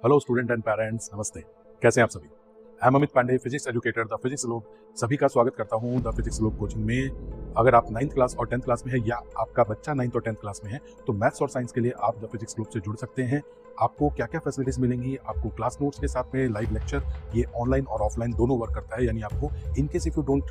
Hello student and parents, नमस्ते। कैसे हैं आप सभी? I am Amit Pandey, physics educator the Physics Globe. सभी का स्वागत करता हूं द फिजिक्स ग्लोब कोचिंग में। अगर आप 9th क्लास और 10th क्लास में है या आपका बच्चा 9th और 10th क्लास में है तो मैथ्स और साइंस के लिए आप द फिजिक्स ग्लोब से जुड़ सकते हैं। आपको क्या क्या फैसिलिटीज मिलेंगी, आपको क्लास नोट्स के साथ में लाइव लेक्चर, ये ऑनलाइन और ऑफलाइन दोनों वर्क करता है। यानी आपको in case if you don't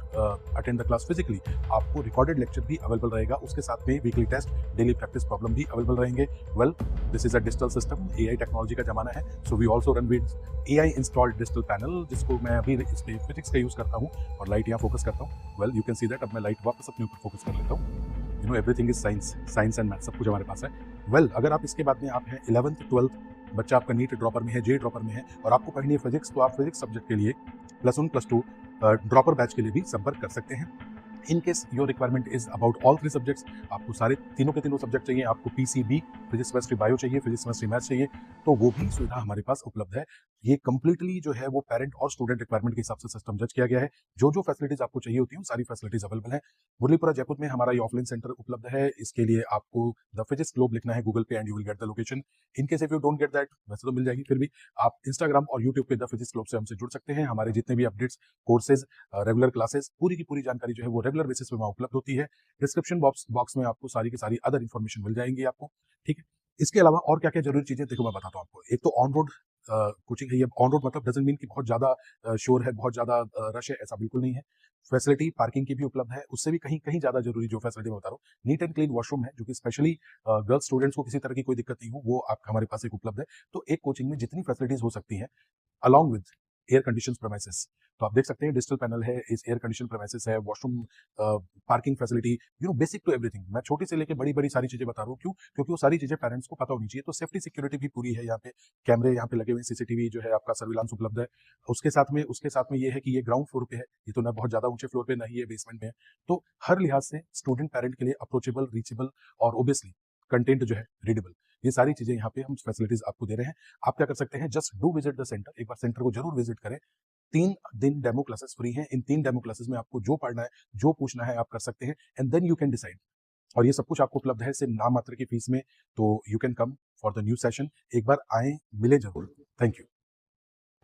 attend the class physically, आपको रिकॉर्डेड लेक्चर भी अवेलेबल रहेगा। उसके साथ में weekly test, daily practice problem भी अवेलेबल रहेंगे। Well, this is a digital system, AI technology का जमाना है। So we also run with AI installed digital panel, जिसको मैं अभी इस पे फिजिक्स का यूज करता हूँ और लाइट यहाँ फोकस करता हूँ। Well, you can see that अब मैं लाइट वापस अपने ऊपर फोकस कर लेता हूँ। You know, everything is science, science and math सब कुछ हमारे पास है। वेल, अगर आप इसके बाद में आप हैं 11th 12th, बच्चा आपका नीट ड्रॉपर में है, जे ड्रॉपर में है और आपको पढ़नी है फिजिक्स, तो आप फिजिक्स सब्जेक्ट के लिए +1 +2 ड्रॉपर बैच के लिए भी संपर्क कर सकते हैं। In case your requirement is about all 3 subjects, आपको सारे तीनों के तीनों सब्जेक्ट चाहिए, आपको पीसीबी फिजिक्स केमिस्ट्री बायो चाहिए, फिजिक्स केमिस्ट्री मैथ्स चाहिए, तो वो भी सुविधा हमारे पास उपलब्ध है। ये कंप्लीटली जो है वो पेरेंट और स्टूडेंट रिक्वायरमेंट के हिसाब से सिस्टम जज किया गया है। जो जो फैसिलिटीज आपको चाहिए होती है, सारी फैसिलिटीज अवेलेबल है। मुरलीपुरा जयपुर में हमारा ये ऑफलाइन सेंटर उपलब्ध है। इसके लिए आपको द फिजिक्स ग्लोब लिखना है गूगल पे and you will get the location. In case if you don't get that, वैसे तो मिल जाएगी, फिर भी आप इंस्टाग्राम और यूट्यूब पे द फिजिक्स ग्लोब से हमसे जुड़ सकते हैं। हमारे जितने भी अपडेट्स, कोर्सेज, रेगुलर क्लासेस, पूरी की पूरी जानकारी जो है वो रेगुलर बेसिस पे वहाँ उपलब्ध होती है। डिस्क्रिप्शन बॉक्स में आपको सारी की सारी अदर इन्फॉर्मेशन मिल जाएंगी आपको, ठीक है। इसके अलावा और क्या क्या जरूरी चीजें, देखो मैं बताता हूँ आपको। एक तो ऑन रोड कोचिंग है। ये ऑन रोड मतलब डजंट मीन कि बहुत ज्यादा शोर है, बहुत ज्यादा रश है, ऐसा बिल्कुल नहीं है। फैसिलिटी पार्किंग की भी उपलब्ध है। उससे भी कहीं कहीं ज्यादा जरूरी जो फैसिलिटी मैं बता रहा हूँ, नीट एंड क्लीन वॉशरूम है, जो कि स्पेशली गर्ल्स स्टूडेंट्स को किसी तरह की कोई दिक्कत नहीं हो, वो आप हमारे पास एक उपलब्ध है। तो एक कोचिंग में जितनी फैसिलिटीज हो सकती हैं along with air condition premises, तो आप देख सकते हैं डिजिटल पैनल है, इस एयर कंडीशन प्रेमाइसेस है, washroom, parking facility, you know, basic to everything. मैं छोटी से लेके बड़ी बड़ी सारी चीजें बता रहा हूँ, क्यों? क्योंकि वो सारी चीजें पेरेंट्स को पता होनी चाहिए। तो सेफ्टी सिक्योरिटी भी पूरी है यहाँ पे, कैमरे यहाँ पे लगे हुए, सीसीटीवी जो है आपका सर्विलांस उपलब्ध है। उसके साथ में ये है कि ये ग्राउंड फ्लोर पे है, ये तो ना बहुत ज्यादा ऊंचे फ्लोर पे, ना ही ये बेसमेंट में है। तो हर लिहाज से स्टूडेंट पेरेंट के लिए अप्रोचेबल, रीचेबल और ओबियसली कंटेंट जो है रीडेबल, ये सारी चीजें यहाँ पे हम फैसिलिटीज आपको दे रहे हैं। आप क्या कर सकते हैं, just do visit the centre, एक बार सेंटर को जरूर विजिट करें। 3 दिन डेमो क्लासेस फ्री हैं। इन 3 डेमो क्लासेस में आपको जो पढ़ना है, जो पूछना है, आप कर सकते हैं and then you can decide. और ये सब कुछ आपको उपलब्ध है सिर्फ नाम मात्र की फीस में। तो you can come for the new session. एक बार आए, मिले जरूर। Thank you.